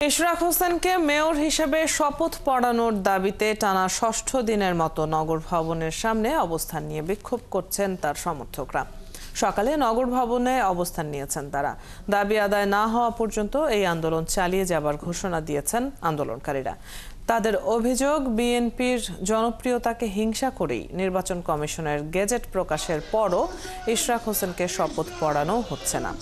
ইশরাক হোসেনকে মেয়র হিসেবে শপথ পড়ানোর দাবিতে টানা ষষ্ঠ দিনের মতো নগর ভবনের সামনে অবস্থান নিয়ে বিক্ষোভ করছেন তার সমর্থকরা। সকালে নগর ভবনে অবস্থান নিয়েছেন তারা। দাবি আদায় না হওয়া পর্যন্ত এই আন্দোলন চালিয়ে যাবার ঘোষণা দিয়েছেন আন্দোলনকারীরা। তাদের অভিযোগ, বিএনপির জনপ্রিয়তাকে হিংসা করেই নির্বাচন কমিশনের গেজেট প্রকাশের পরও ইশরাক হোসেনকে শপথ পড়ানো হচ্ছে না।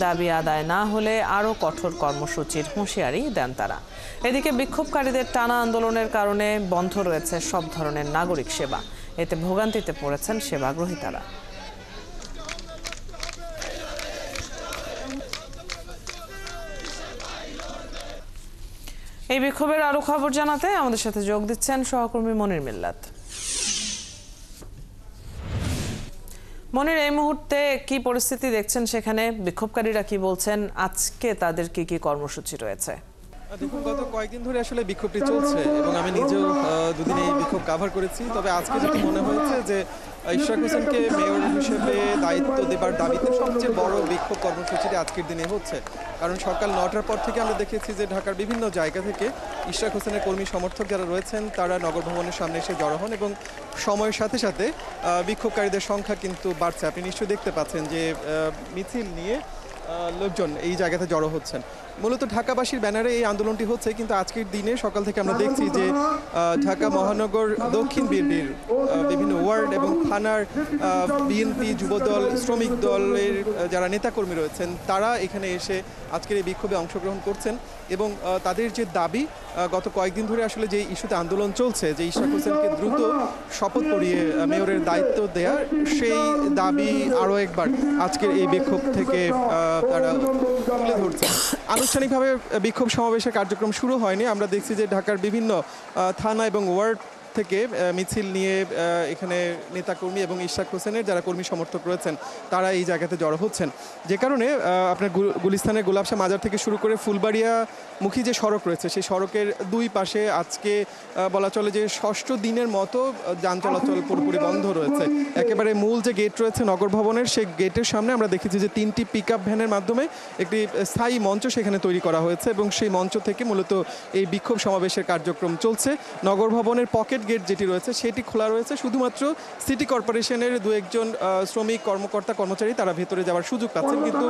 দাবি আদায় না হলে আরও কঠোর কর্মসূচির হুঁশিয়ারি দেন তারা। এদিকে বিক্ষোভকারীদের টানা আন্দোলনের কারণে বন্ধ রয়েছে সব ধরনের নাগরিক সেবা। এতে ভোগান্তিতে পড়েছেন সেবাগ্রহীতারা। এই বিক্ষোভের আরো খবর জানাতে আমাদের সাথে যোগ দিচ্ছেন সহকর্মী মনির মিল্লাত। মনির, এই মুহূর্তে কি পরিস্থিতি দেখছেন সেখানে? বিক্ষোভকারীরা কি বলছেন? আজকে তাদের কি কি কর্মসূচি রয়েছে? দেখুন, গত কয়েকদিন ধরে আসলে বিক্ষোভটি চলছে এবং আমি নিজেও দুদিন এই বিক্ষোভ কাভার করেছি। তবে আজকে যেটা মনে হয়েছে যে ইশরাক হোসেনকে মেয়র হিসেবে দায়িত্ব দেবার দাবিতে সবচেয়ে বড় বিক্ষোভ কর্মসূচিটি আজকের দিনে হচ্ছে। কারণ সকাল 9টার পর থেকে আমরা দেখেছি যে ঢাকার বিভিন্ন জায়গা থেকে ইশরাক হোসেনের কর্মী সমর্থক যারা রয়েছেন তারা নগর ভবনের সামনে এসে জড়ো হন এবং সময়ের সাথে সাথে বিক্ষোভকারীদের সংখ্যা কিন্তু বাড়ছে। আপনি নিশ্চয়ই দেখতে পাচ্ছেন যে মিছিল নিয়ে লোকজন এই জায়গাতে জড়ো হচ্ছেন। মূলত ঢাকাবাসীর ব্যানারে এই আন্দোলনটি হচ্ছে, কিন্তু আজকের দিনে সকাল থেকে আমরা দেখছি যে ঢাকা মহানগর দক্ষিণ বিএনপির বিভিন্ন ওয়ার্ড এবং থানার বিএনপি, যুবদল, শ্রমিক দলের যারা নেতাকর্মী রয়েছেন তারা এখানে এসে আজকের এই বিক্ষোভে অংশগ্রহণ করছেন এবং তাদের যে দাবি, গত কয়েকদিন ধরে আসলে যে ইস্যুতে আন্দোলন চলছে যে ইশরাক হোসেনকে দ্রুত শপথ পড়িয়ে মেয়রের দায়িত্ব দেয়া, সেই দাবি আরও একবার আজকের এই বিক্ষোভ থেকে তারা তুলে ধরছেন। আনুষ্ঠানিকভাবে বিক্ষোভ সমাবেশের কার্যক্রম শুরু হয়নি। আমরা দেখছি যে ঢাকার বিভিন্ন থানা এবং ওয়ার্ড থেকে মিছিল নিয়ে এখানে নেতাকর্মী এবং ইশরাক হোসেনের যারা কর্মী সমর্থক রয়েছেন তারা এই জায়গাতে জড়ো হচ্ছেন, যে কারণে আপনার গুলিস্তানের গোলাপশাহ মাজার থেকে শুরু করে ফুলবাড়িয়া মুখী যে সড়ক রয়েছে সেই সড়কের দুই পাশে আজকে বলা চলে যে ষষ্ঠ দিনের মতো যান চলাচল পুরোপুরি বন্ধ রয়েছে। একেবারে মূল যে গেট রয়েছে নগর ভবনের, সেই গেটের সামনে আমরা দেখেছি যে 3টি পিকআপ ভ্যানের মাধ্যমে একটি স্থায়ী মঞ্চ সেখানে তৈরি করা হয়েছে এবং সেই মঞ্চ থেকে মূলত এই বিক্ষোভ সমাবেশের কার্যক্রম চলছে। নগর ভবনের পকেট গেট যেটি রয়েছে সেটি খোলা রয়েছে, শুধুমাত্র সিটি কর্পোরেশনের দু একজন শ্রমিক কর্মকর্তা কর্মচারী তারা ভেতরে যাওয়ার সুযোগ পাচ্ছেন। কিন্তু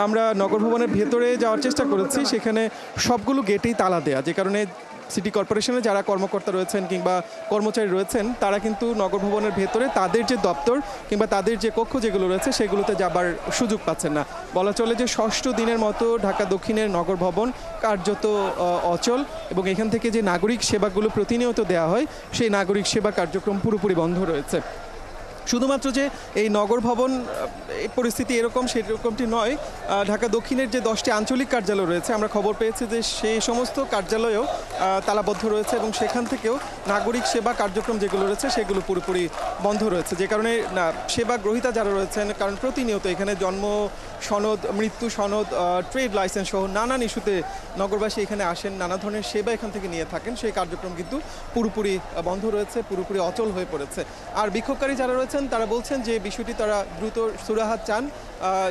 আমরা নগর ভবনের ভেতরে যাওয়ার চেষ্টা করেছি, সেখানে সবগুলো গেটেই তালা দেয়া, যে কারণে সিটি কর্পোরেশনে যারা কর্মকর্তা রয়েছেন কিংবা কর্মচারী রয়েছেন তারা কিন্তু নগর ভবনের ভেতরে তাদের যে দপ্তর কিংবা তাদের যে কক্ষ যেগুলো রয়েছে সেগুলোতে যাবার সুযোগ পাচ্ছেন না। বলা চলে যে ষষ্ঠ দিনের মতো ঢাকা দক্ষিণের নগর ভবন কার্যত অচল এবং এখান থেকে যে নাগরিক সেবাগুলো প্রতিনিয়ত দেওয়া হয় সেই নাগরিক সেবা কার্যক্রম পুরোপুরি বন্ধ রয়েছে। শুধুমাত্র যে এই নগর ভবন এই পরিস্থিতি এরকম সেরকমটি নয়, ঢাকা দক্ষিণের যে 10টি আঞ্চলিক কার্যালয় রয়েছে আমরা খবর পেয়েছি যে সেই সমস্ত কার্যালয়েও তালাবদ্ধ রয়েছে এবং সেখান থেকেও নাগরিক সেবা কার্যক্রম যেগুলো রয়েছে সেগুলো পুরোপুরি বন্ধ রয়েছে, যে কারণে সেবা গ্রহীতা যারা রয়েছেন, কারণ প্রতিনিয়ত এখানে জন্ম সনদ, মৃত্যু সনদ, ট্রেড লাইসেন্স সহ নানান ইস্যুতে নগরবাসী এখানে আসেন, নানা ধরনের সেবা এখান থেকে নিয়ে থাকেন, সেই কার্যক্রম কিন্তু পুরোপুরি বন্ধ রয়েছে, পুরোপুরি অচল হয়ে পড়েছে। আর বিক্ষোভকারী যারা রয়েছেন তারা বলছেন যে বিষয়টি তারা দ্রুত সুরাহাত চান,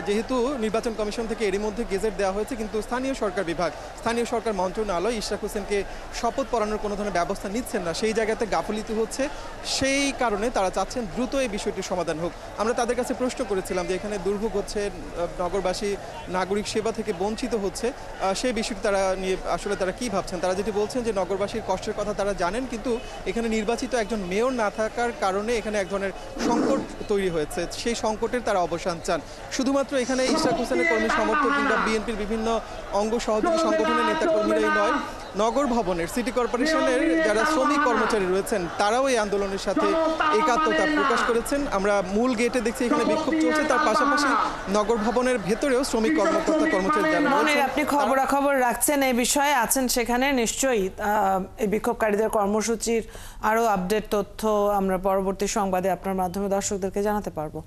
যেহেতু নির্বাচন কমিশন থেকে এরই মধ্যে গেজেট দেওয়া হয়েছে কিন্তু স্থানীয় সরকার বিভাগ, স্থানীয় সরকার মন্ত্রণালয় ইশরাক হোসেনকে শপথ পড়ানোর কোনো ধরনের ব্যবস্থা নিচ্ছেন না, সেই জায়গাতে গাফিলতি হচ্ছে, সেই কারণে তারা চাচ্ছেন দ্রুত এই বিষয়টির সমাধান হোক। আমরা তাদের কাছে প্রশ্ন করেছিলাম যে এখানে দুর্ভোগ হচ্ছে, নগরবাসী নাগরিক সেবা থেকে বঞ্চিত হচ্ছে, সেই বিষয়টি তারা নিয়ে আসলে তারা কী ভাবছেন। তারা যেটি বলছেন যে নগরবাসীর কষ্টের কথা তারা জানেন, কিন্তু এখানে নির্বাচিত একজন মেয়র না থাকার কারণে এখানে এক ধরনের সংকট তৈরি হয়েছে, সেই সংকটের তারা অবসান চান। শুধুমাত্র এখানে ইশরাক হোসেনের কর্মী সমর্থক কিংবা বিএনপির বিভিন্ন অঙ্গ সহযোগী সংগঠনের নেতাকর্মীরাই নয়, নগর ভবনের সিটি কর্পোরেশনের যারা শ্রমিক কর্মচারী রয়েছেন তারাও এই আন্দোলনের সাথে একাত্মতা প্রকাশ করেছেন। আমরা মূল গেটে দেখছি এখানে বিক্ষোভ চলছে, তার পাশাপাশি নগর ভবনের ভেতরেও শ্রমিক কর্মকর্তা কর্মচারী যারা রয়েছেন। আপনি খবরাখবর রাখছেন এই বিষয়ে, আছেন সেখানে, নিশ্চয়ই এই বিক্ষোভকারীদের কর্মসূচির আরো আপডেট তথ্য আমরা পরবর্তী সংবাদে আপনার মাধ্যমে দর্শকদেরকে জানাতে পারবো।